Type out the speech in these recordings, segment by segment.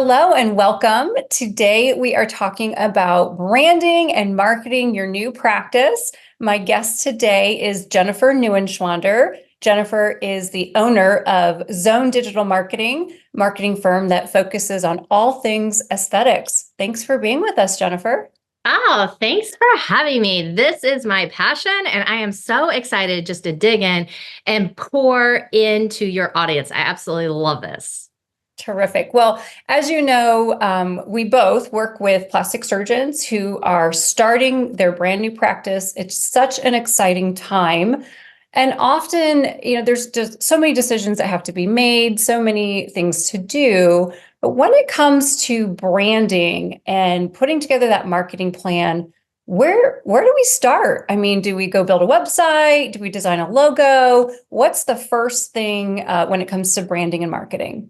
Hello and welcome. Today we are talking about branding and marketing your new practice. My guest today is Jennifer Neuenschwander. Jennifer is the owner of Zone Digital marketing firm that focuses on all things aesthetics. Thanks for being with us, Jennifer. Oh, thanks for having me. This is my passion, and I am so excited just to dig in and pour into your audience. I absolutely love this. Terrific. Well, as you know, we both work with plastic surgeons who are starting their brand new practice. It's such an exciting time. And often, there's just so many decisions that have to be made, so many things to do. But when it comes to branding and putting together that marketing plan, where do we start? I mean, do we go build a website? Do we design a logo? What's the first thing when it comes to branding and marketing?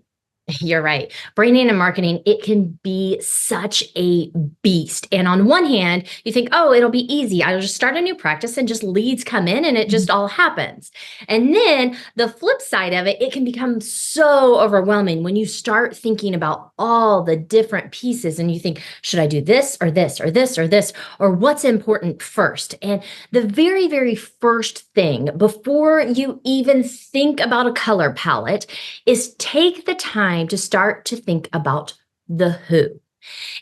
You're right. Branding and marketing, it can be such a beast. And on one hand, you think, oh, it'll be easy. I'll just start a new practice and just leads come in and it just all happens. And then the flip side of it, it can become so overwhelming when you start thinking about all the different pieces and you think, should I do this or this or this or this, or what's important first? And the very, very first thing before you even think about a color palette is take the time to start to think about the who.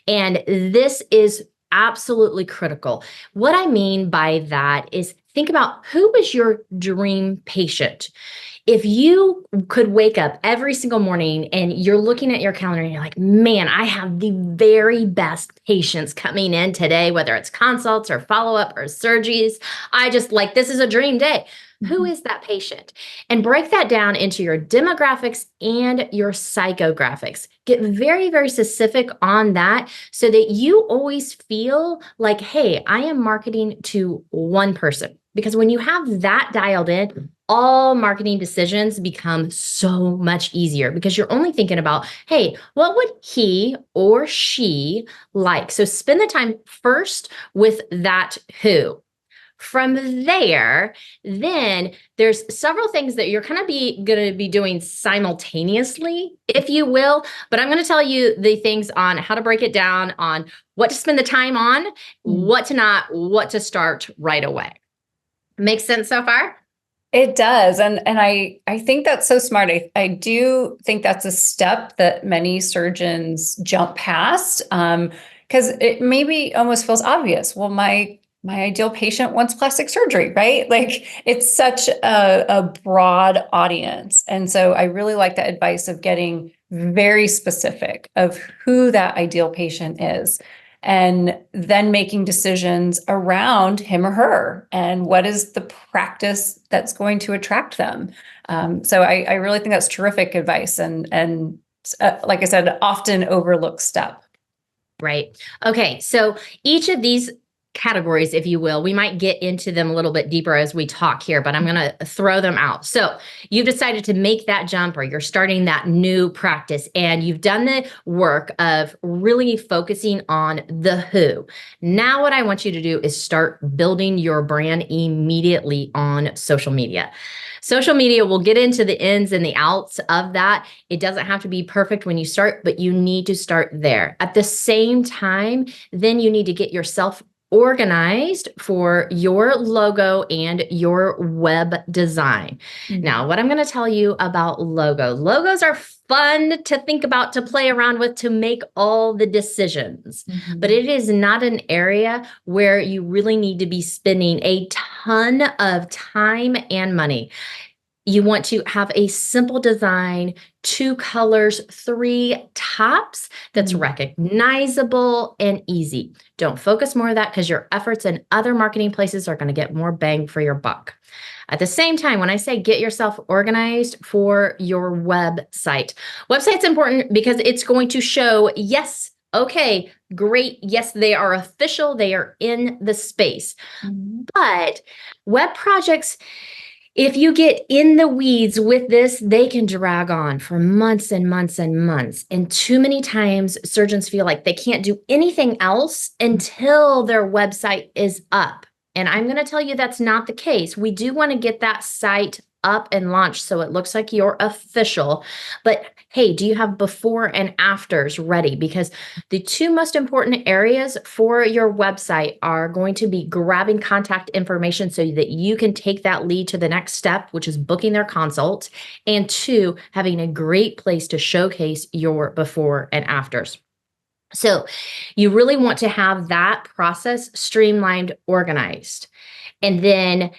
And this is absolutely critical. What I mean by that is think about who is your dream patient. If you could wake up every single morning and you're looking at your calendar and you're like, man, I have the very best patients coming in today, whether it's consults or follow-up or surgeries. This is a dream day. Who is that patient? And break that down into your demographics and your psychographics. Get very, very specific on that so that you always feel like, hey, I am marketing to one person. Because when you have that dialed in, all marketing decisions become so much easier because you're only thinking about, hey, what would he or she like? So spend the time first with that who. From there, then there's several things that you're kind of going to be doing simultaneously, if you will. But I'm going to tell you the things on how to break it down, on what to spend the time on, what to not, what to start right away. Makes sense so far? It does. And I think that's so smart. I do think that's a step that many surgeons jump past because it maybe almost feels obvious. Well, my ideal patient wants plastic surgery, right? Like it's such a broad audience. And so I really like that advice of getting very specific of who that ideal patient is and then making decisions around him or her and what is the practice that's going to attract them. So I really think that's terrific advice and like I said, often overlooked step. Right. Okay. So each of these categories, if you will, we might get into them a little bit deeper as we talk here, but I'm going to throw them out. So you've decided to make that jump or you're starting that new practice and you've done the work of really focusing on the who. Now what I want you to do is start building your brand immediately on social media. Social media, will get into the ins and the outs of that. It doesn't have to be perfect when you start, but you need to start there. At the same time, then you need to get yourself organized for your logo and your web design. Now, what I'm going to tell you about logos are fun to think about, to play around with, to make all the decisions. But it is not an area where you really need to be spending a ton of time and money. You want to have a simple design, 2 colors, 3 tops that's recognizable and easy. Don't focus more of that because your efforts in other marketing places are going to get more bang for your buck. At the same time, when I say get yourself organized for your website, website's important because it's going to show, yes, okay, great. Yes, they are official. They are in the space. But web projects, if you get in the weeds with this, they can drag on for months and months and months. And too many times surgeons feel like they can't do anything else until their website is up. And I'm going to tell you that's not the case. We do want to get that site up and launched so it looks like you're official. But hey, do you have before and afters ready? Because the two most important areas for your website are going to be grabbing contact information so that you can take that lead to the next step, which is booking their consult, and two, having a great place to showcase your before and afters. So you really want to have that process streamlined, organized, and then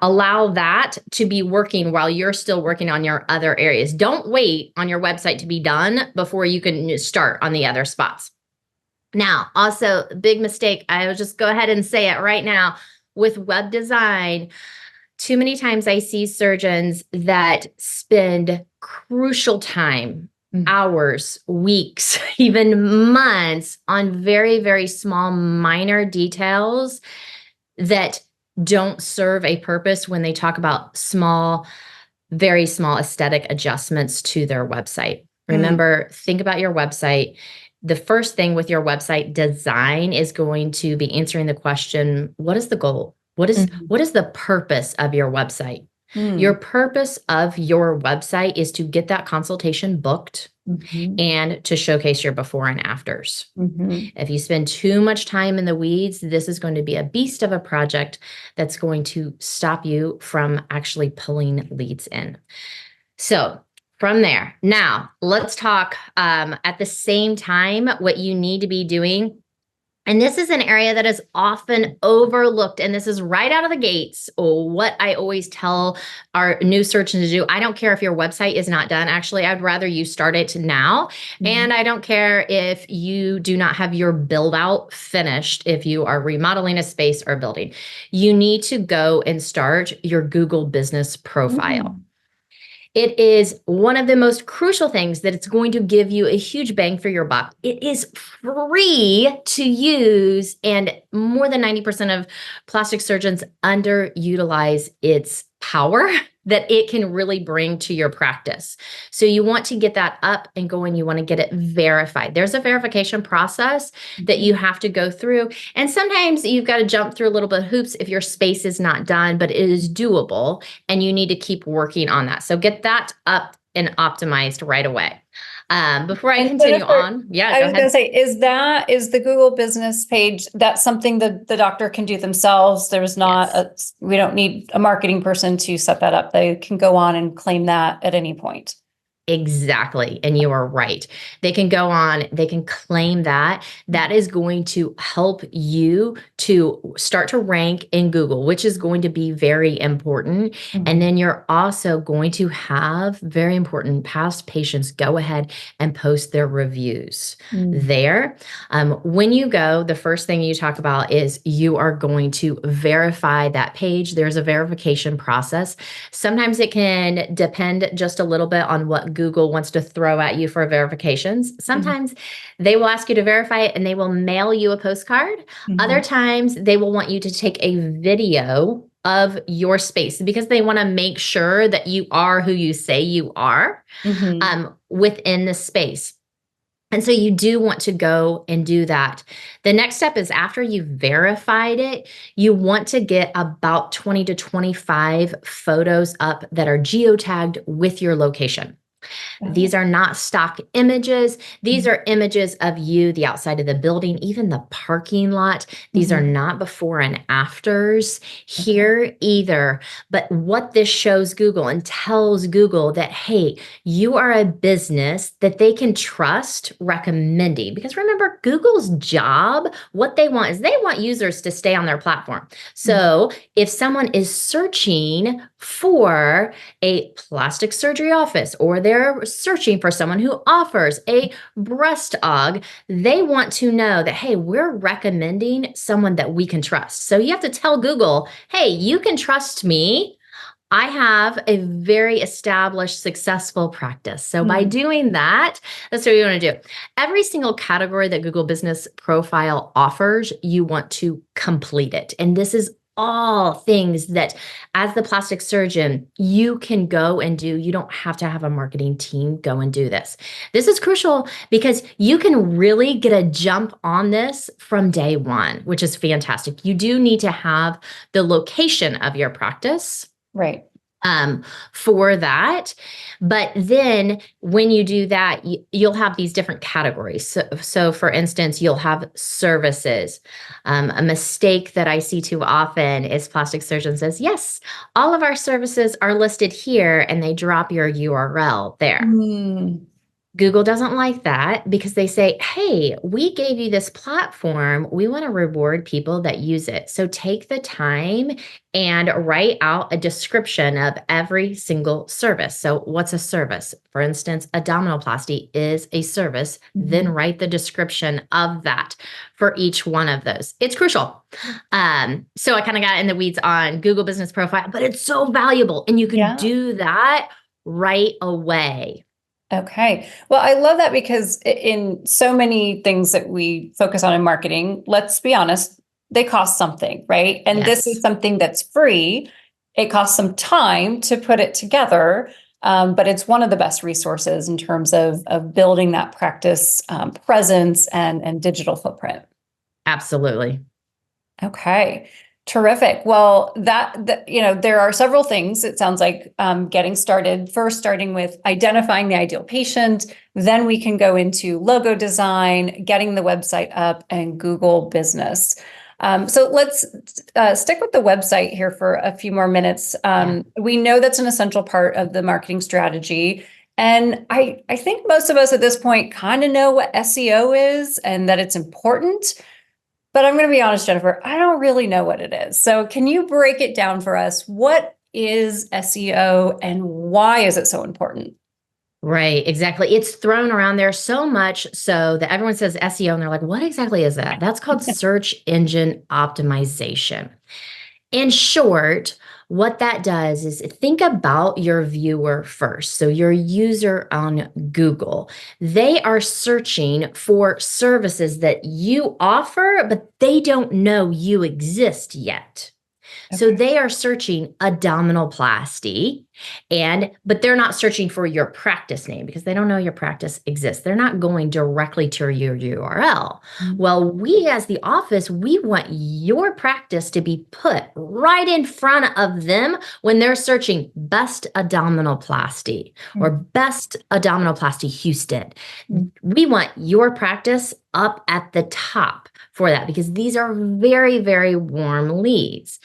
allow that to be working while you're still working on your other areas. Don't wait on your website to be done before you can start on the other spots. Now, also, big mistake, I will just go ahead and say it right now, with web design, too many times I see surgeons that spend crucial time, hours, weeks, even months on very, very small, minor details that don't serve a purpose when they talk about small, very small aesthetic adjustments to their website. Remember, think about your website. The first thing with your website design is going to be answering the question, what is the goal? What is the purpose of your website? Your purpose of your website is to get that consultation booked and to showcase your before and afters. If you spend too much time in the weeds, this is going to be a beast of a project that's going to stop you from actually pulling leads in. So from there, now let's talk at the same time what you need to be doing. And this is an area that is often overlooked. And this is right out of the gates, what I always tell our new surgeons to do. I don't care if your website is not done. Actually, I'd rather you start it now. And I don't care if you do not have your build out finished, if you are remodeling a space or building. You need to go and start your Google business profile. It is one of the most crucial things that it's going to give you a huge bang for your buck. It is free to use, and more than 90% of plastic surgeons underutilize its power that it can really bring to your practice. So you want to get that up and going. You want to get it verified. There's a verification process that you have to go through. And sometimes you've got to jump through a little bit of hoops if your space is not done, but it is doable and you need to keep working on that. So get that up and optimized right away. Before I continue on, I was going to say, is the Google business page, that's something that the doctor can do themselves? There's not we don't need a marketing person to set that up. They can go on and claim that at any point. Exactly. And you are right. They can go on, they can claim that. That is going to help you to start to rank in Google, which is going to be very important. And then you're also going to have very important past patients go ahead and post their reviews there. When you go, the first thing you talk about is you are going to verify that page. There's a verification process. Sometimes it can depend just a little bit on what Google wants to throw at you for verifications. Sometimes they will ask you to verify it and they will mail you a postcard. Other times they will want you to take a video of your space because they want to make sure that you are who you say you are within the space. And so you do want to go and do that. The next step is after you've verified it, you want to get about 20 to 25 photos up that are geotagged with your location. These are not stock images. These are images of you, the outside of the building, even the parking lot. These are not before and afters here either. But what this shows Google and tells Google that, hey, you are a business that they can trust recommending. Because remember, Google's job, what they want is they want users to stay on their platform. So if someone is searching for a plastic surgery office or they're searching for someone who offers a breast aug, they want to know that, hey, we're recommending someone that we can trust. So you have to tell Google, hey, you can trust me. I have a very established, successful practice. So by doing that, that's what you want to do. Every single category that Google Business Profile offers, you want to complete it. And this is all things that as the plastic surgeon, you can go and do. You don't have to have a marketing team go and do this. This is crucial because you can really get a jump on this from day one, which is fantastic. You do need to have the location of your practice. Right. um, for that. But then when you do that, you'll have these different categories. So for instance, you'll have services. A mistake that I see too often is plastic surgeon says, yes, all of our services are listed here, and they drop your URL there. Mm. Google doesn't like that because they say, hey, we gave you this platform. We want to reward people that use it. So take the time and write out a description of every single service. So what's a service? For instance, abdominoplasty is a service. Then write the description of that for each one of those. It's crucial. So I kind of got in the weeds on Google Business Profile, but it's so valuable. And you can do that right away. Okay. Well, I love that because in so many things that we focus on in marketing, let's be honest, they cost something, right? And this is something that's free. It costs some time to put it together, but it's one of the best resources in terms of building that practice presence and digital footprint. Absolutely. Okay. Terrific. Well, there are several things. It sounds like getting started, first starting with identifying the ideal patient, then we can go into logo design, getting the website up, and Google Business. So let's stick with the website here for a few more minutes. We know that's an essential part of the marketing strategy. And I think most of us at this point kind of know what SEO is and that it's important. But I'm going to be honest, Jennifer, I don't really know what it is. So can you break it down for us? What is SEO and why is it so important? Right, exactly. It's thrown around there so much so that everyone says SEO and they're like, what exactly is that? That's called search engine optimization. In short, what that does is think about your viewer first. So your user on Google, they are searching for services that you offer, but they don't know you exist yet. So they are searching abdominoplasty, but they're not searching for your practice name because they don't know your practice exists. They're not going directly to your URL. Well, we as the office, we want your practice to be put right in front of them when they're searching best abdominoplasty or best abdominoplasty Houston. We want your practice up at the top for that because these are very, very warm leads.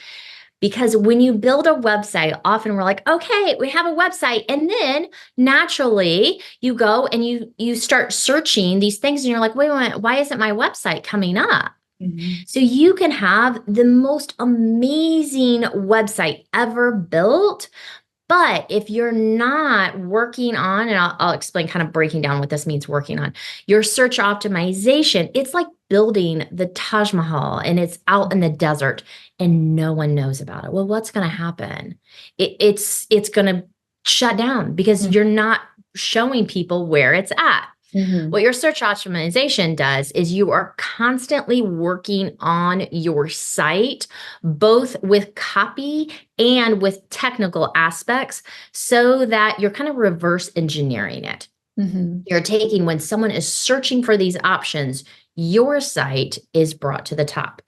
Because when you build a website, often we're like, okay, we have a website. And then naturally you go and you start searching these things and you're like, wait a minute, why isn't my website coming up? So you can have the most amazing website ever built. But if you're not working on, and I'll explain kind of breaking down what this means working on your search optimization, it's like building the Taj Mahal and it's out in the desert and no one knows about it. Well, what's going to happen? It's going to shut down because you're not showing people where it's at. What your search optimization does is you are constantly working on your site, both with copy and with technical aspects, so that you're kind of reverse engineering it. You're taking when someone is searching for these options, your site is brought to the top.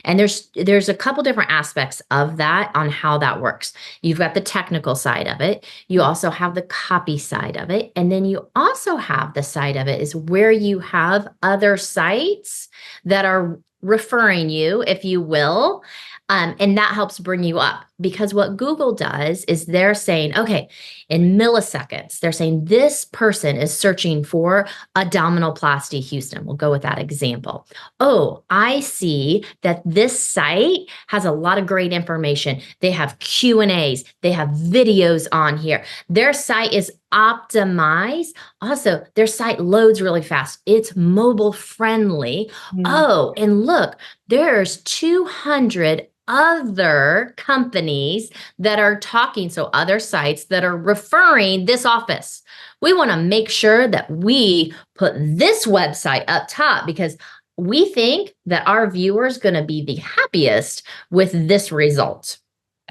And there's a couple different aspects of that on how that works. You've got the technical side of it. You also have the copy side of it. And then you also have the side of it is where you have other sites that are referring you, if you will. And that helps bring you up because what Google does is they're saying, okay, in milliseconds, they're saying this person is searching for abdominoplasty Houston. We'll go with that example. Oh, I see that this site has a lot of great information. They have Q&As. They have videos on here. Their site is optimized. Also, their site loads really fast. It's mobile friendly. Oh, and look, there's 200 other companies that are talking, so other sites that are referring this office. We want to make sure that we put this website up top because we think that our viewer is going to be the happiest with this result.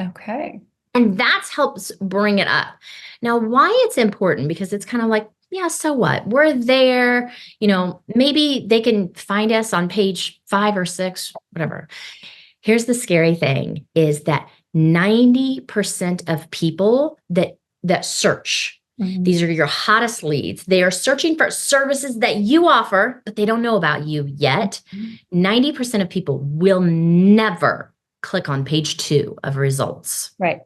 Okay. And that helps bring it up. Now, why it's important, because it's kind of like, yeah, so what? We're there, maybe they can find us on page 5 or 6, whatever. Here's the scary thing is that 90% of people that search, these are your hottest leads. They are searching for services that you offer, but they don't know about you yet. 90% of people will never click on page 2 of results. Right.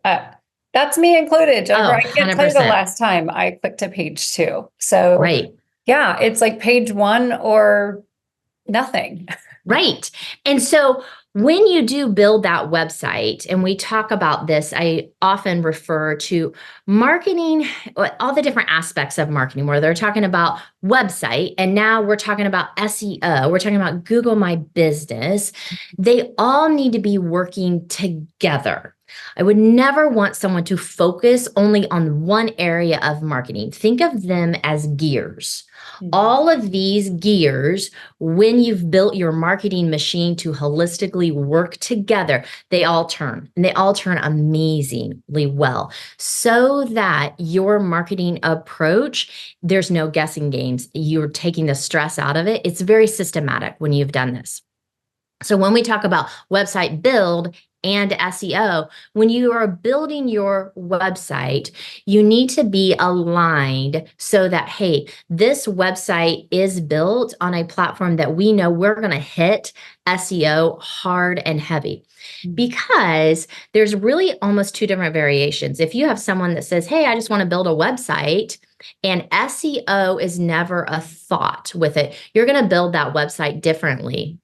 That's me included. Jennifer, Oh, I can't tell you the 100%. last time I clicked to page 2. So Right. yeah, it's like page 1 or nothing. Right. And so when you do build that website, and we talk about this, I often refer to marketing, all the different aspects of marketing, where they're talking about website, and now we're talking about SEO, we're talking about Google My Business. They all need to be working together. I would never want someone to focus only on one area of marketing. Think of them as gears. All of these gears, when you've built your marketing machine to holistically work together, they all turn, and they all turn amazingly well, so that your marketing approach, there's no guessing games. You're taking the stress out of it. It's very systematic when you've done this. So when we talk about website build and SEO, when you are building your website, you need to be aligned so that, hey, this website is built on a platform that we know we're going to hit SEO hard and heavy. Because there's really almost 2 different variations. If you have someone that says, hey, I just want to build a website, and SEO is never a thought with it, you're going to build that website differently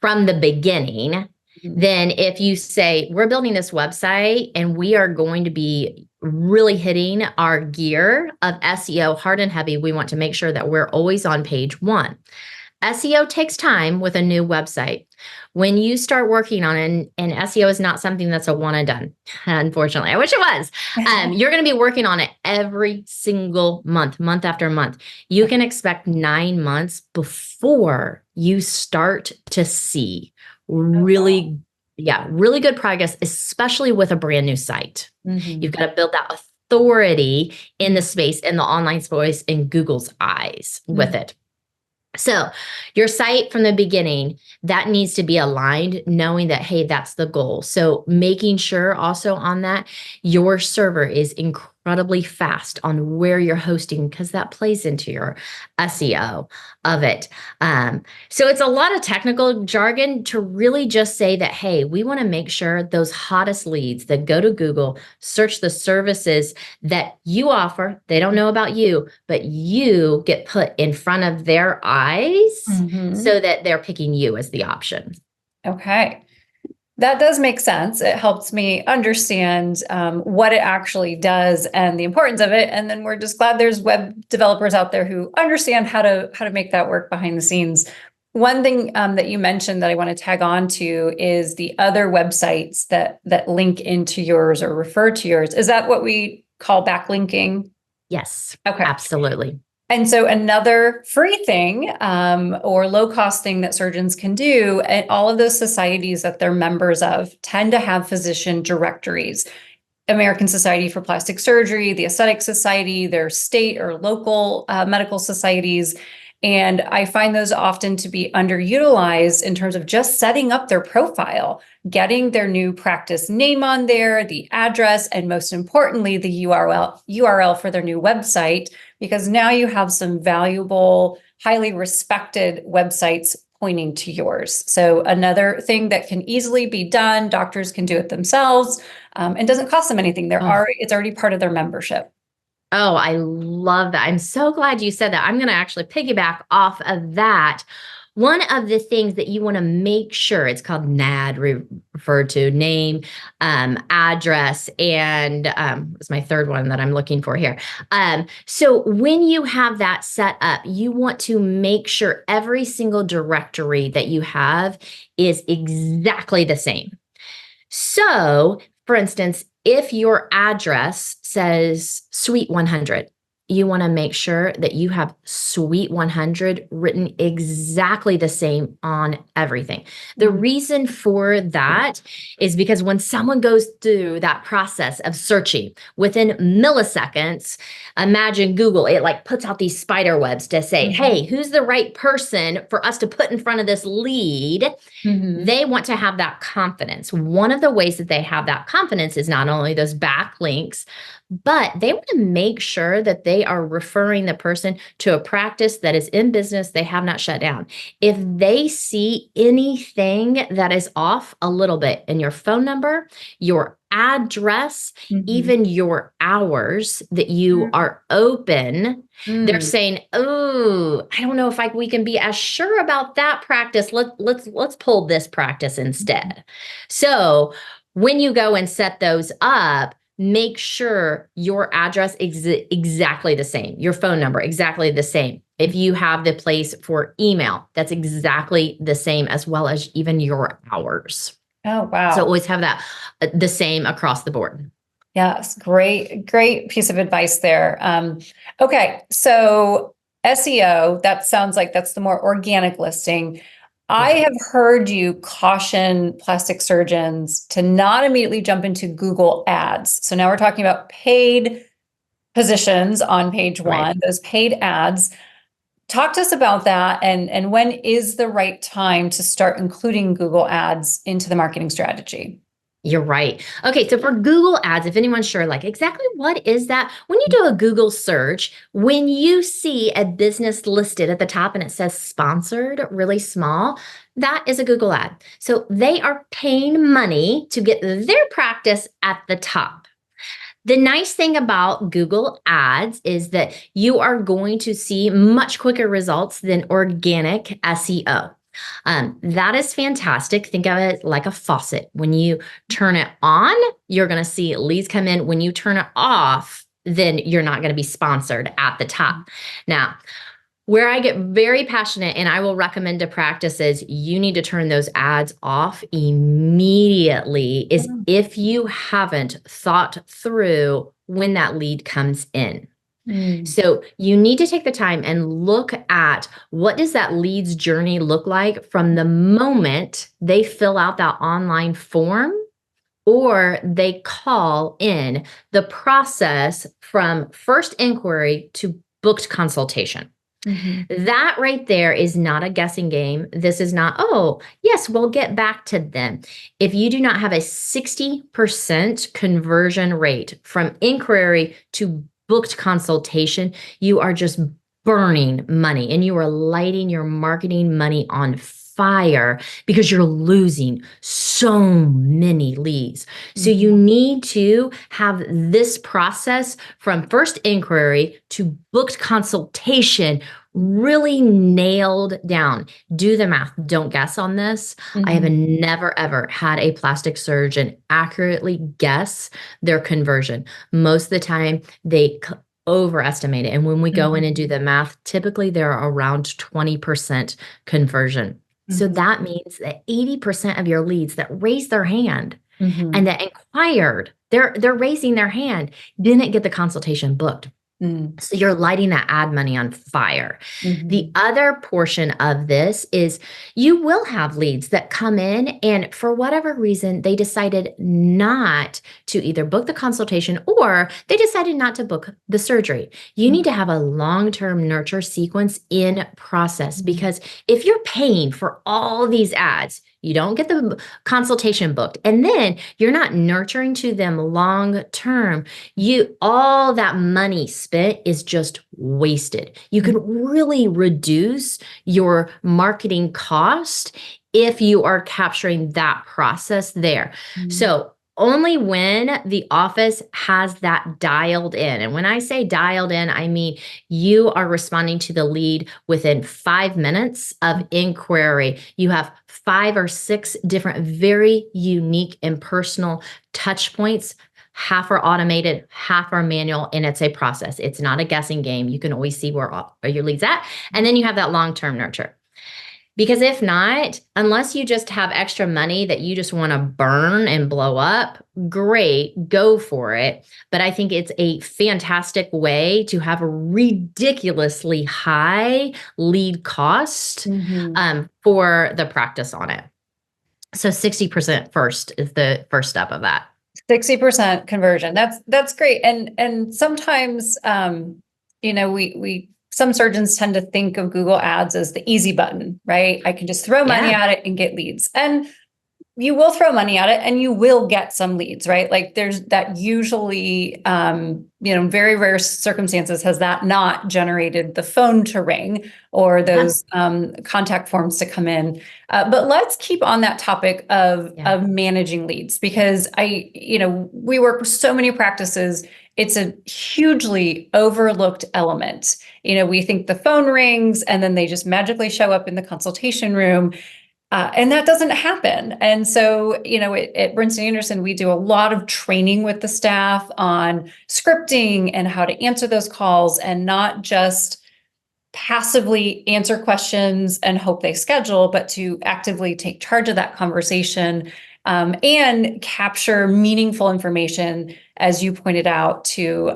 from the beginning than if you say, we're building this website and we are going to be really hitting our gear of SEO hard and heavy. We want to make sure that we're always on page 1. SEO takes time with a new website. When you start working on it, and SEO is not something that's a one and done, unfortunately. I wish it was. You're going to be working on it every single month, month after month. You can expect 9 months before you start to see really good progress, especially with a brand new site. You've got to build that authority in the space, in the online space, in Google's eyes with it. So your site from the beginning, that needs to be aligned, knowing that, hey, that's the goal. So making sure also on that, your server is incredibly fast on where you're hosting, because that plays into your SEO of it. So it's a lot of technical jargon to really just say that, hey, we want to make sure those hottest leads that go to Google, search the services that you offer, they don't know about you, but you get put in front of their eyes so that they're picking you as the option. Okay. That does make sense. It helps me understand what it actually does and the importance of it. And then we're just glad there's web developers out there who understand how to make that work behind the scenes. One thing that you mentioned that I want to tag on to is the other websites that link into yours or refer to yours. Is that what we call backlinking? Yes, okay, absolutely. And so another free thing or low-cost thing that surgeons can do, and all of those societies that they're members of tend to have physician directories. American Society for Plastic Surgery, the Aesthetic Society, their state or local medical societies. And I find those often to be underutilized in terms of just setting up their profile, getting their new practice name on there, the address, and most importantly, the URL for their new website, because now you have some valuable, highly respected websites pointing to yours. So another thing that can easily be done, doctors can do it themselves, and doesn't cost them anything. It's already part of their membership. Oh, I love that. I'm so glad you said that. I'm going to actually piggyback off of that. One of the things that you want to make sure, it's called NAD, referred to name, address, and it's my third one that I'm looking for here. So when you have that set up, you want to make sure every single directory that you have is exactly the same. So, for instance, if your address says Suite 100, you want to make sure that you have Sweet 100 written exactly the same on everything. The reason for that is because when someone goes through that process of searching within milliseconds, imagine Google, it like puts out these spider webs to say, hey, who's the right person for us to put in front of this lead? They want to have that confidence. One of the ways that they have that confidence is not only those backlinks, but they want to make sure that they are referring the person to a practice that is in business they have not shut down. If they see anything that is off a little bit in your phone number, your address, even your hours that you are open, they're saying, oh, I don't know if we can be as sure about that practice. Let's pull this practice instead. So when you go and set those up, make sure your address is exactly the same, your phone number exactly the same. If you have the place for email, that's exactly the same, as well as even your hours. Oh, wow. So always have that the same across the board. Yes, great piece of advice there. Okay, so SEO, that sounds like that's the more organic listing. I have heard you caution plastic surgeons to not immediately jump into Google ads. So now we're talking about paid positions on page one, those paid ads. Talk to us about that, and when is the right time to start including Google ads into the marketing strategy? You're right. Okay, so for Google ads, if anyone's sure, like exactly what is that? When you do a Google search, when you see a business listed at the top and it says sponsored really small, that is a Google ad. So they are paying money to get their practice at the top. The nice thing about Google ads is that you are going to see much quicker results than organic SEO. That is fantastic. Think of it like a faucet. When you turn it on, you're going to see leads come in. When you turn it off, then you're not going to be sponsored at the top. Now, where I get very passionate and I will recommend to practices, you need to turn those ads off immediately, is if you haven't thought through when that lead comes in. So you need to take the time and look at what does that lead's journey look like from the moment they fill out that online form or they call in, the process from first inquiry to booked consultation. That right there is not a guessing game. This is not, oh, yes, we'll get back to them. If you do not have a 60% conversion rate from inquiry to booked consultation, you are just burning money and you are lighting your marketing money on fire because you're losing so many leads. So you need to have this process from first inquiry to booked consultation really nailed down. Do the math. Don't guess on this. I have never, ever had a plastic surgeon accurately guess their conversion. Most of the time, they overestimate it. And when we go in and do the math, typically they're around 20% conversion. So that means that 80% of your leads that raised their hand and that inquired, they're raising their hand, didn't get the consultation booked. So you're lighting that ad money on fire. The other portion of this is you will have leads that come in and for whatever reason, they decided not to either book the consultation or they decided not to book the surgery. You need to have a long-term nurture sequence in process because if you're paying for all these ads, you don't get the consultation booked. And then you're not nurturing to them long term. All that money spent is just wasted. You can really reduce your marketing cost if you are capturing that process there. So only when the office has that dialed in. And when I say dialed in, I mean you are responding to the lead within 5 minutes of inquiry. You have 5 or 6 different, very unique and personal touch points. Half are automated, half are manual, and it's a process. It's not a guessing game. You can always see where your lead's at. And then you have that long-term nurture. Because if not, unless you just have extra money that you just want to burn and blow up, great, go for it. But I think it's a fantastic way to have a ridiculously high lead cost for the practice on it. So 60% first is the first step of that. 60% conversion. That's great. And sometimes, we some surgeons tend to think of Google Ads as the easy button, right? I can just throw money at it and get leads. And you will throw money at it and you will get some leads, right? Like there's that usually, very rare circumstances has that not generated the phone to ring or those contact forms to come in. But let's keep on that topic of managing leads, because we work with so many practices. It's a hugely overlooked element. We think the phone rings and then they just magically show up in the consultation room. And that doesn't happen. And so, at Brinson Anderson, we do a lot of training with the staff on scripting and how to answer those calls and not just passively answer questions and hope they schedule, but to actively take charge of that conversation and capture meaningful information, as you pointed out, to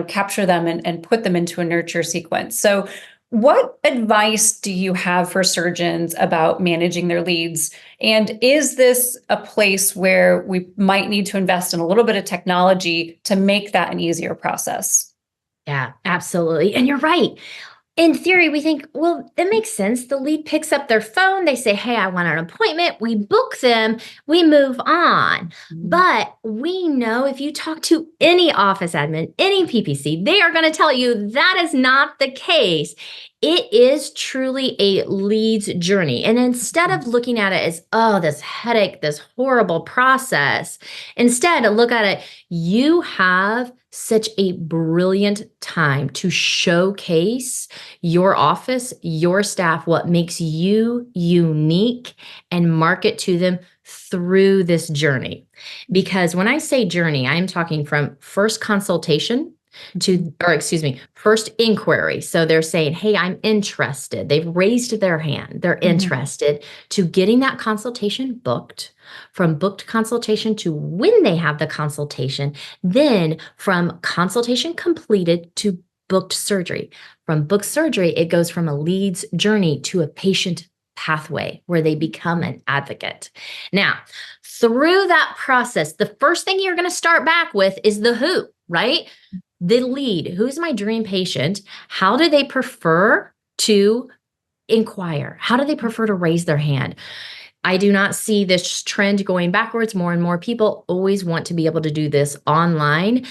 capture them and put them into a nurture sequence. So what advice do you have for surgeons about managing their leads? And is this a place where we might need to invest in a little bit of technology to make that an easier process? Yeah, absolutely. And you're right. In theory, we think, well, it makes sense. The lead picks up their phone. They say, hey, I want an appointment. We book them. We move on. But we know if you talk to any office admin, any PPC, they are going to tell you that is not the case. It is truly a leads journey. And instead of looking at it as, oh, this headache, this horrible process, instead look at it, you have such a brilliant time to showcase your office, your staff, what makes you unique, and market to them through this journey. Because when I say journey, I'm talking from first consultation first inquiry. So they're saying, hey, I'm interested. They've raised their hand. They're interested, to getting that consultation booked, from booked consultation to when they have the consultation, then from consultation completed to booked surgery. From booked surgery, it goes from a leads journey to a patient pathway where they become an advocate. Now, through that process, the first thing you're going to start back with is the who, right? The lead. Who's my dream patient? How do they prefer to inquire? How do they prefer to raise their hand? I do not see this trend going backwards. More and more people always want to be able to do this online,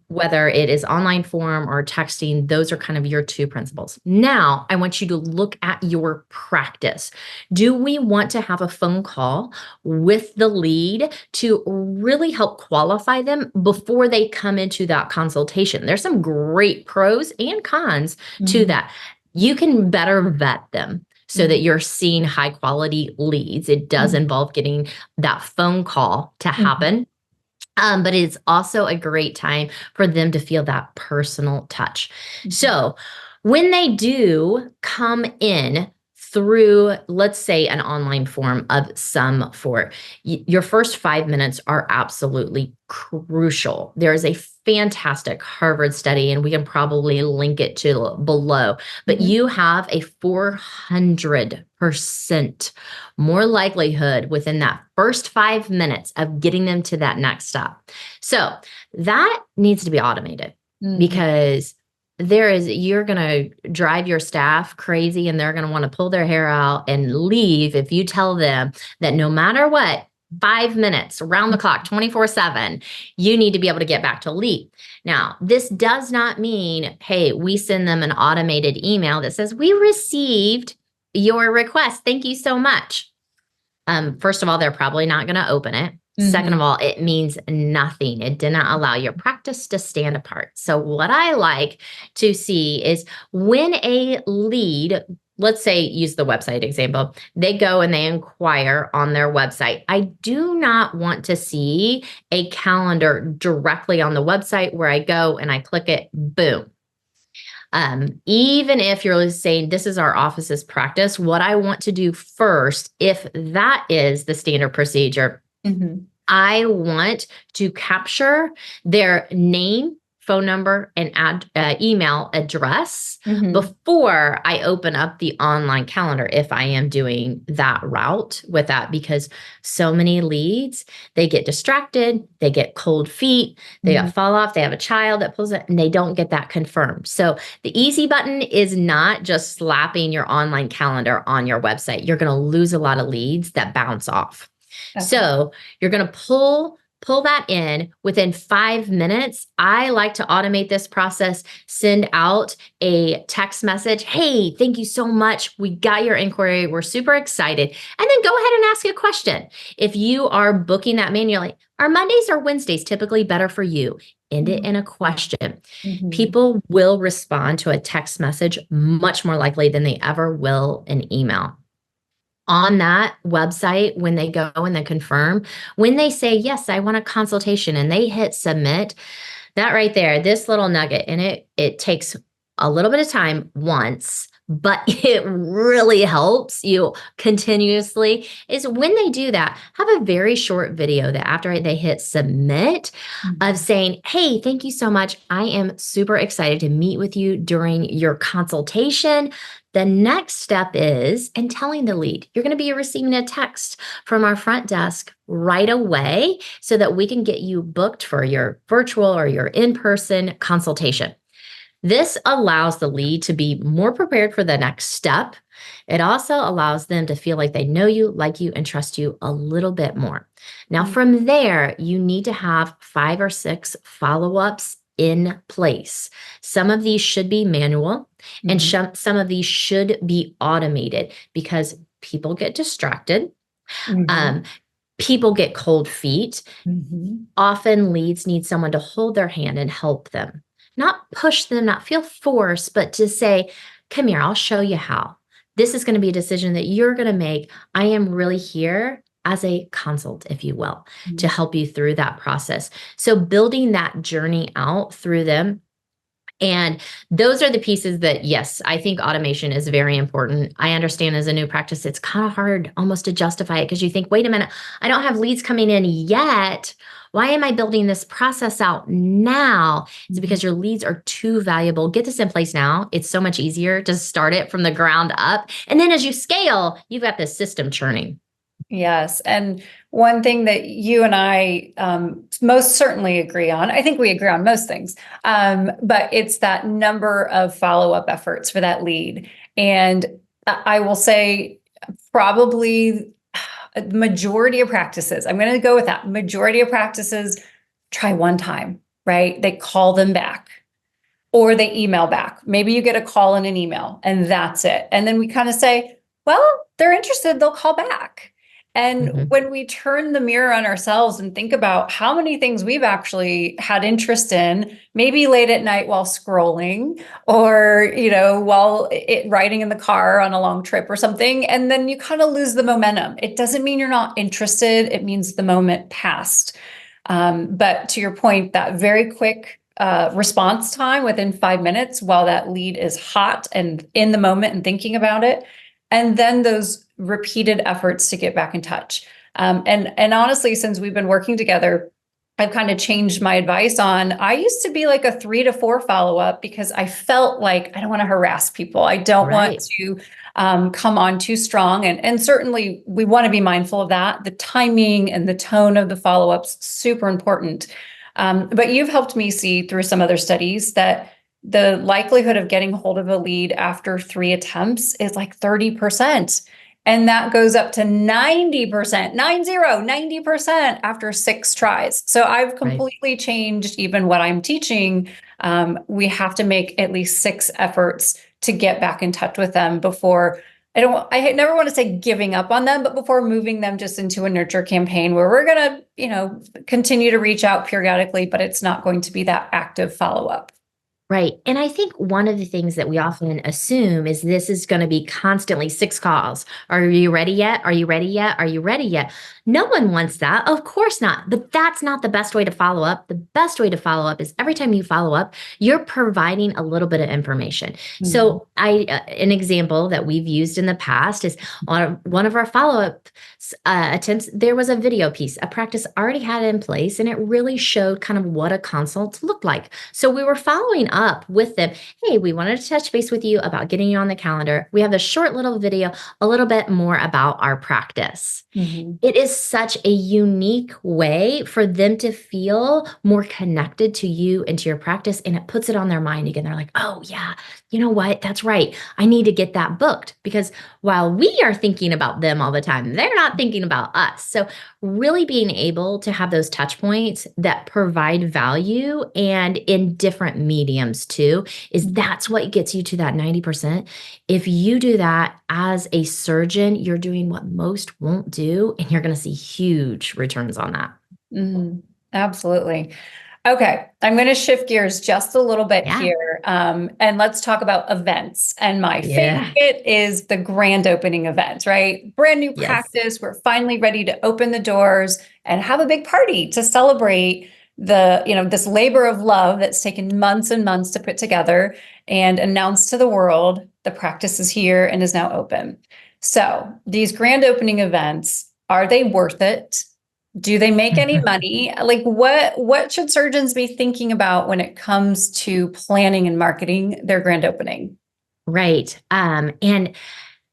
whether it is online form or texting. Those are kind of your two principles. Now, I want you to look at your practice. Do we want to have a phone call with the lead to really help qualify them before they come into that consultation? There's some great pros and cons to that. You can better vet them so that you're seeing high quality leads. It does involve getting that phone call to happen. But it's also a great time for them to feel that personal touch. So when they do come in through, let's say, an online form of some sort, your first 5 minutes are absolutely crucial. There is a fantastic Harvard study, and we can probably link it to below, but you have a 400% more likelihood within that first 5 minutes of getting them to that next step. So that needs to be automated, because you're going to drive your staff crazy, and they're going to want to pull their hair out and leave if you tell them that no matter what, 5 minutes around the clock, 24/7, you need to be able to get back to lead. Now, this does not mean, hey, we send them an automated email that says, we received your request. Thank you so much. First of all, they're probably not going to open it. Second of all, it means nothing. It did not allow your practice to stand apart. So what I like to see is when a lead, let's say, use the website example, they go and they inquire on their website. I do not want to see a calendar directly on the website where I go and I click it, boom. Even if you're saying this is our office's practice, what I want to do first, if that is the standard procedure, I want to capture their name, phone number, and email address before I open up the online calendar, if I am doing that route with that, because so many leads, they get distracted, they get cold feet, they fall off, they have a child that pulls it, and they don't get that confirmed. So the easy button is not just slapping your online calendar on your website. You're going to lose a lot of leads that bounce off. Okay. So you're going to pull that in within 5 minutes. I like to automate this process, send out a text message. Hey, thank you so much. We got your inquiry. We're super excited. And then go ahead and ask a question. If you are booking that manually, are Mondays or Wednesdays typically better for you? End it in a question. People will respond to a text message much more likely than they ever will an email. On that website, when they go and they confirm, when they say, yes, I want a consultation, and they hit submit, that right there, this little nugget, and it takes a little bit of time once, but it really helps you continuously, is when they do that, have a very short video that after they hit submit of saying, hey, thank you so much. I am super excited to meet with you during your consultation. The next step is, and telling the lead, you're going to be receiving a text from our front desk right away so that we can get you booked for your virtual or your in-person consultation. This allows the lead to be more prepared for the next step. It also allows them to feel like they know you, like you, and trust you a little bit more. Now, from there, you need to have 5 or 6 follow-ups in place. Some of these should be manual, and some of these should be automated, because people get distracted. People get cold feet. Often leads need someone to hold their hand and help them. Not push them, not feel forced, but to say, come here, I'll show you how. This is going to be a decision that you're going to make. I am really here as a consult, if you will, to help you through that process. So building that journey out through them. And those are the pieces that, yes, I think automation is very important. I understand as a new practice, it's kind of hard almost to justify it, because you think, wait a minute, I don't have leads coming in yet. Why am I building this process out now? It's because your leads are too valuable. Get this in place now. It's so much easier to start it from the ground up. And then as you scale, you've got this system churning. Yes. And one thing that you and I most certainly agree on, I think we agree on most things, but it's that number of follow-up efforts for that lead. And I will say probably a majority of practices, I'm going to go with that, majority of practices try one time, right? They call them back, or they email back. Maybe you get a call and an email, and that's it. And then we kind of say, well, they're interested, they'll call back. And when we turn the mirror on ourselves and think about how many things we've actually had interest in, maybe late at night while scrolling, or, while riding in the car on a long trip or something, and then you kind of lose the momentum. It doesn't mean you're not interested. It means the moment passed. But to your point, that very quick response time within 5 minutes while that lead is hot and in the moment and thinking about it, and then those repeated efforts to get back in touch. And honestly, since we've been working together, I've kind of changed my advice on, I used to be like a 3 to 4 follow-up, because I felt like I don't want to harass people. I don't want to come on too strong. And certainly we want to be mindful of that. The timing and the tone of the follow-ups, super important. But you've helped me see through some other studies that the likelihood of getting hold of a lead after 3 attempts is like 30%. And that goes up to 90%, 90% after 6 tries. So I've completely changed even what I'm teaching. We have to make at least 6 efforts to get back in touch with them before, I never want to say giving up on them, but before moving them just into a nurture campaign where we're going to, continue to reach out periodically, but it's not going to be that active follow-up. Right. And I think one of the things that we often assume is this is going to be constantly 6 calls. Are you ready yet? Are you ready yet? Are you ready yet? No one wants that. Of course not. But that's not the best way to follow up. The best way to follow up is every time you follow up, you're providing a little bit of information. Mhm. So an example that we've used in the past is on one of our follow-up attempts, there was a video piece, a practice already had in place, and it really showed kind of what a consult looked like. So we were following up with them. Hey, we wanted to touch base with you about getting you on the calendar. We have this short little video, a little bit more about our practice. Mhm. It is such a unique way for them to feel more connected to you and to your practice. And it puts it on their mind again. They're like, oh, yeah, you know what? That's right. I need to get that booked, because while we are thinking about them all the time, they're not thinking about us. So, really being able to have those touch points that provide value and in different mediums too, that's what gets you to that 90%. If you do that as a surgeon, you're doing what most won't do, and you're going to see huge returns on that. Mhm. Absolutely. Okay, I'm going to shift gears just a little bit Yeah. here, and let's talk about events. And my Yeah. favorite is the grand opening event, right? Brand new Yes. practice. We're finally ready to open the doors and have a big party to celebrate this labor of love that's taken months and months to put together, and announce to the world the practice is here and is now open. So these grand opening events, are they worth it? Do they make any money? Like what should surgeons be thinking about when it comes to planning and marketing their grand opening? Right. And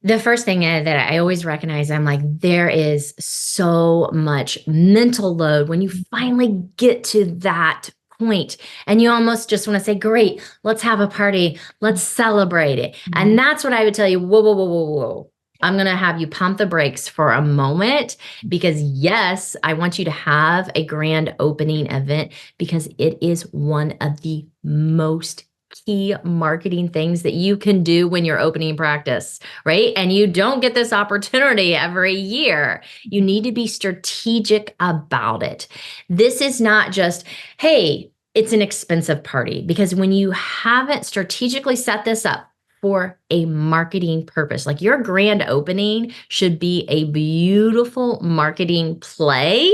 the first thing that I always recognize, I'm like, there is so much mental load when you finally get to that point, and you almost just want to say, great, let's have a party, let's celebrate it. And that's what I would tell you. Whoa, whoa, whoa, whoa, whoa. I'm going to have you pump the brakes for a moment, because yes, I want you to have a grand opening event, because it is one of the most key marketing things that you can do when you're opening practice, right? And you don't get this opportunity every year. You need to be strategic about it. This is not just, hey, it's an expensive party, because when you haven't strategically set this up for a marketing purpose, like your grand opening should be a beautiful marketing play.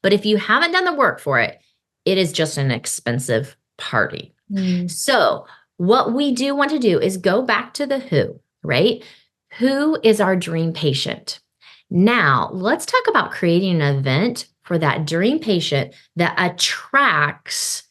But if you haven't done the work for it, it is just an expensive party. Mm. So, what we do want to do is go back to the who, right? Who is our dream patient? Now, let's talk about creating an event for that dream patient that attracts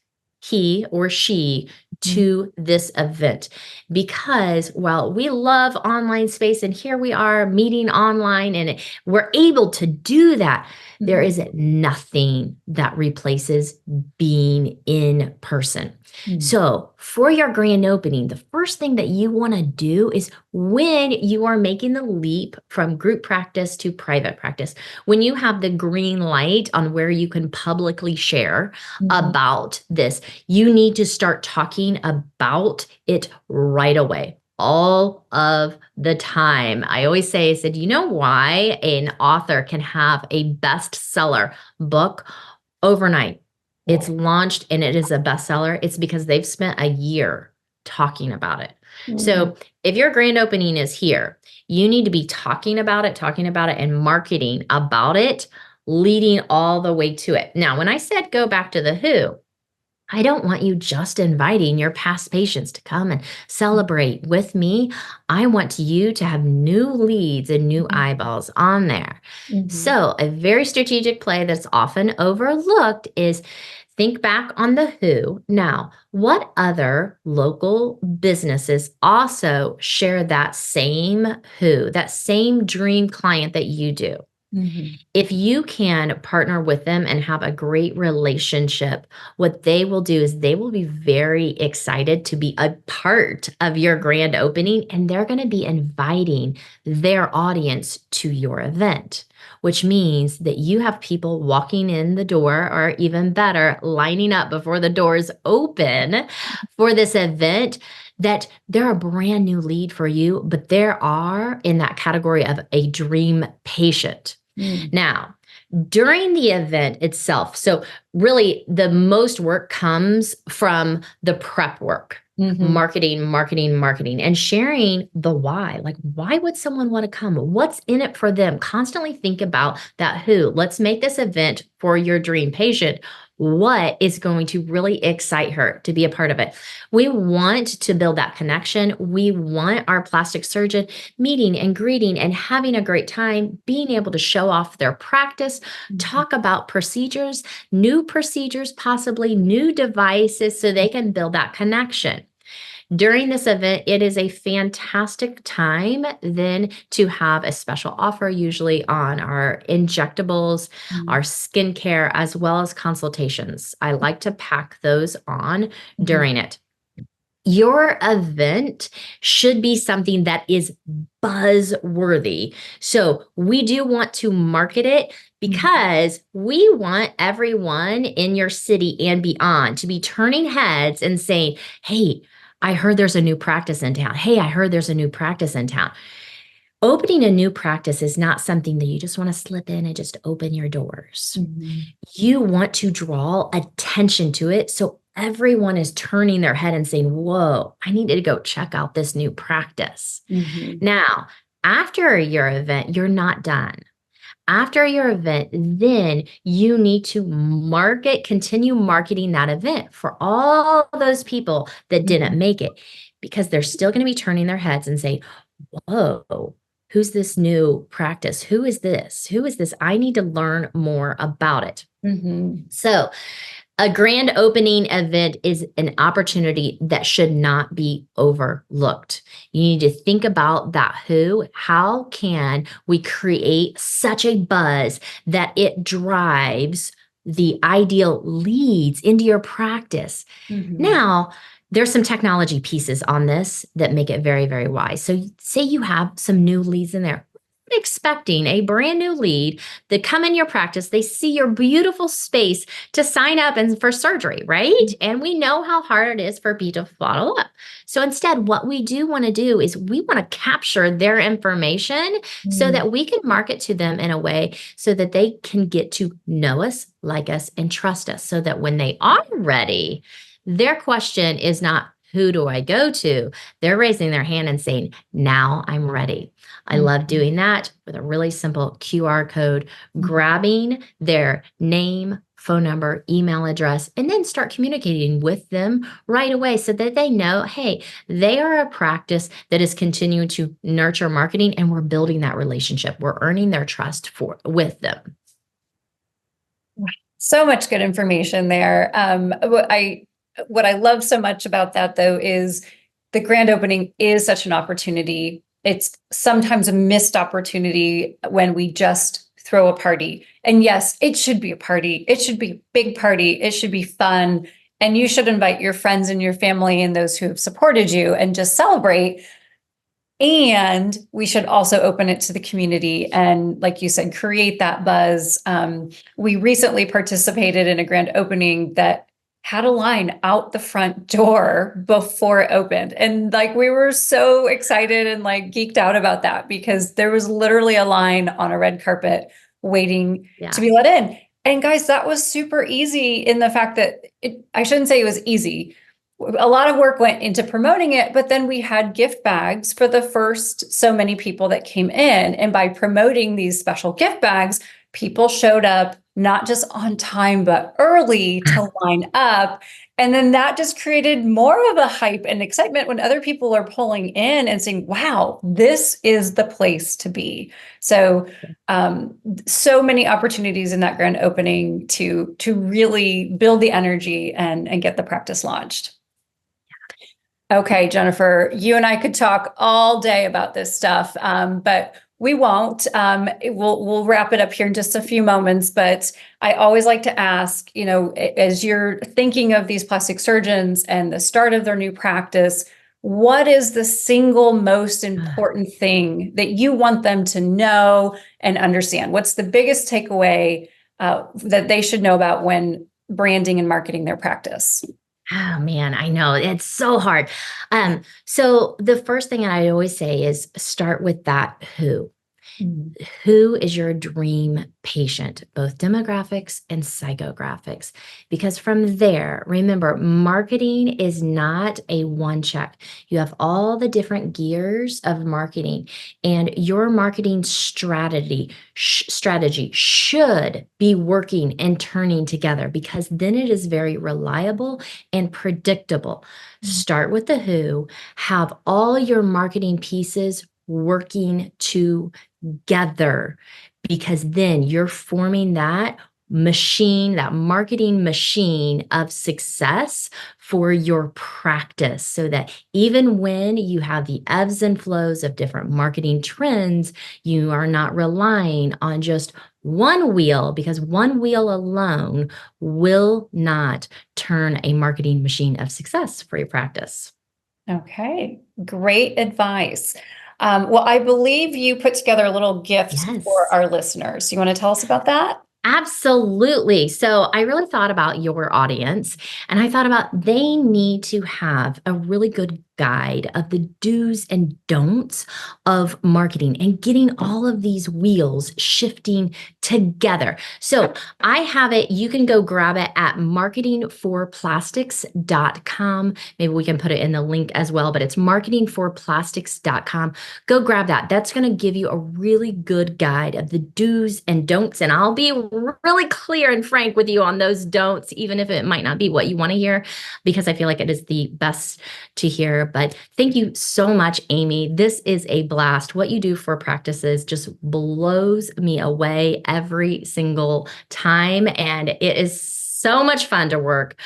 he or she to this event. Because while we love online space, and here we are meeting online and we're able to do that, there is nothing that replaces being in person. So, for your grand opening, the first thing that you want to do is, when you are making the leap from group practice to private practice, when you have the green light on where you can publicly share about this, you need to start talking about it right away. All of the time. I always say, I said, you know why an author can have a bestseller book overnight? It's launched and it is a bestseller. It's because they've spent a year talking about it. So if your grand opening is here, you need to be talking about it, and marketing about it, leading all the way to it. Now, when I said go back to the who, I don't want you just inviting your past patients to come and celebrate with me. I want you to have new leads and new eyeballs on there. So, a very strategic play that's often overlooked is, think back on the who. Now, what other local businesses also share that same who, that same dream client that you do? If you can partner with them and have a great relationship, what they will do is they will be very excited to be a part of your grand opening, and they're going to be inviting their audience to your event, which means that you have people walking in the door, or even better, lining up before the doors open for this event, that they're a brand new lead for you, but there are in that category of a dream patient. Now, during the event itself. So really the most work comes from the prep work. Marketing, marketing, marketing, and sharing the why. Like, why would someone want to come? What's in it for them? Constantly think about that who. Let's make this event for your dream patient. What is going to really excite her to be a part of it? We want to build that connection. We want our plastic surgeon meeting and greeting and having a great time, being able to show off their practice, talk about procedures, possibly new devices, so they can build that connection. During this event, it is a fantastic time then to have a special offer, usually on our injectables, our skincare, as well as consultations. I like to pack those on during it. Your event should be something that is buzzworthy. So we do want to market it because we want everyone in your city and beyond to be turning heads and saying, hey, I heard there's a new practice in town. Hey, I heard there's a new practice in town. Opening a new practice is not something that you just want to slip in and just open your doors. You want to draw attention to it. So everyone is turning their head and saying, whoa, I need to go check out this new practice. Now, after your event, you're not done. After your event, then you need to continue marketing that event for all those people that didn't make it, because they're still going to be turning their heads and saying, whoa, who's this new practice? Who is this? Who is this? I need to learn more about it. So a grand opening event is an opportunity that should not be overlooked. You need to think about that who. How can we create such a buzz that it drives the ideal leads into your practice? Now, there's some technology pieces on this that make it very, very wise. So say you have some new leads in there. Expecting a brand new lead that come in your practice, they see your beautiful space to sign up and for surgery, right? And we know how hard it is for people to follow up. So instead, what we do want to do is we want to capture their information so that we can market to them in a way so that they can get to know us, like us, and trust us, so that when they are ready, their question is not, who do I go to? They're raising their hand and saying, now I'm ready. I love doing that with a really simple QR code, grabbing their name, phone number, email address, and then start communicating with them right away so that they know, hey, they are a practice that is continuing to nurture marketing, and we're building that relationship. We're earning their trust with them. So much good information there. What I love so much about that, though, is the grand opening is such an opportunity. It's sometimes a missed opportunity when we just throw a party. And yes, it should be a party. It should be a big party. It should be fun. And you should invite your friends and your family and those who have supported you and just celebrate. And we should also open it to the community and, like you said, create that buzz. We recently participated in a grand opening that had a line out the front door before it opened. And like, we were so excited and like geeked out about that, because there was literally a line on a red carpet waiting to be let in. And guys, that was super easy in the fact that I shouldn't say it was easy. A lot of work went into promoting it, but then we had gift bags for the first so many people that came in. And by promoting these special gift bags, people showed up not just on time, but early to line up. And then that just created more of a hype and excitement when other people are pulling in and saying, wow, this is the place to be. So, so many opportunities in that grand opening to really build the energy and get the practice launched. Okay, Jennifer, you and I could talk all day about this stuff, but we won't. We'll wrap it up here in just a few moments, but I always like to ask, as you're thinking of these plastic surgeons and the start of their new practice, what is the single most important thing that you want them to know and understand? What's the biggest takeaway that they should know about when branding and marketing their practice? Oh man, I know it's so hard. So the first thing I always say is start with that who. Mm. Who is your dream patient, both demographics and psychographics? Because from there, remember, marketing is not a one check. You have all the different gears of marketing, and your marketing strategy should be working and turning together, because then it is very reliable and predictable. Start with the who, have all your marketing pieces working together, because then you're forming that machine, that marketing machine of success for your practice, so that even when you have the ebbs and flows of different marketing trends, you are not relying on just one wheel, because one wheel alone will not turn a marketing machine of success for your practice. Okay, great advice. Well, I believe you put together a little gift for Yes. our listeners. You want to tell us about that? Absolutely. So I really thought about your audience, and I thought about they need to have a really good guide of the do's and don'ts of marketing and getting all of these wheels shifting together. So I have it. You can go grab it at marketingforplastics.com. Maybe we can put it in the link as well, but it's marketingforplastics.com. Go grab that. That's going to give you a really good guide of the do's and don'ts. And I'll be really clear and frank with you on those don'ts, even if it might not be what you want to hear, because I feel like it is the best to hear. But thank you so much, Amy. This is a blast. What you do for practices just blows me away every single time. And it is so much fun to work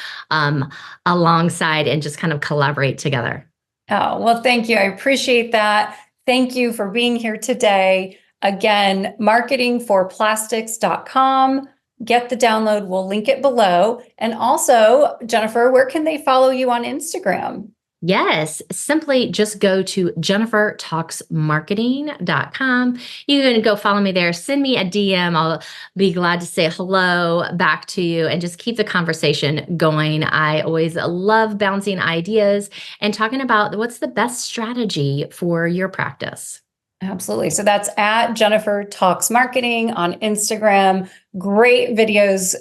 alongside and just kind of collaborate together. Oh, well, thank you. I appreciate that. Thank you for being here today. Again, marketingforplastics.com. Get the download. We'll link it below. And also, Jennifer, where can they follow you on Instagram? Yes, simply just go to jennifertalksmarketing.com. You can go follow me there, send me a DM. I'll be glad to say hello back to you and just keep the conversation going. I always love bouncing ideas and talking about what's the best strategy for your practice. Absolutely. So that's at Jennifer Talks Marketing on Instagram. Great videos,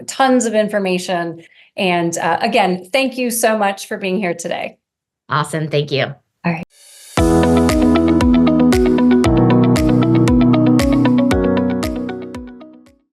tons of information. And again, thank you so much for being here today. Awesome. Thank you. All right.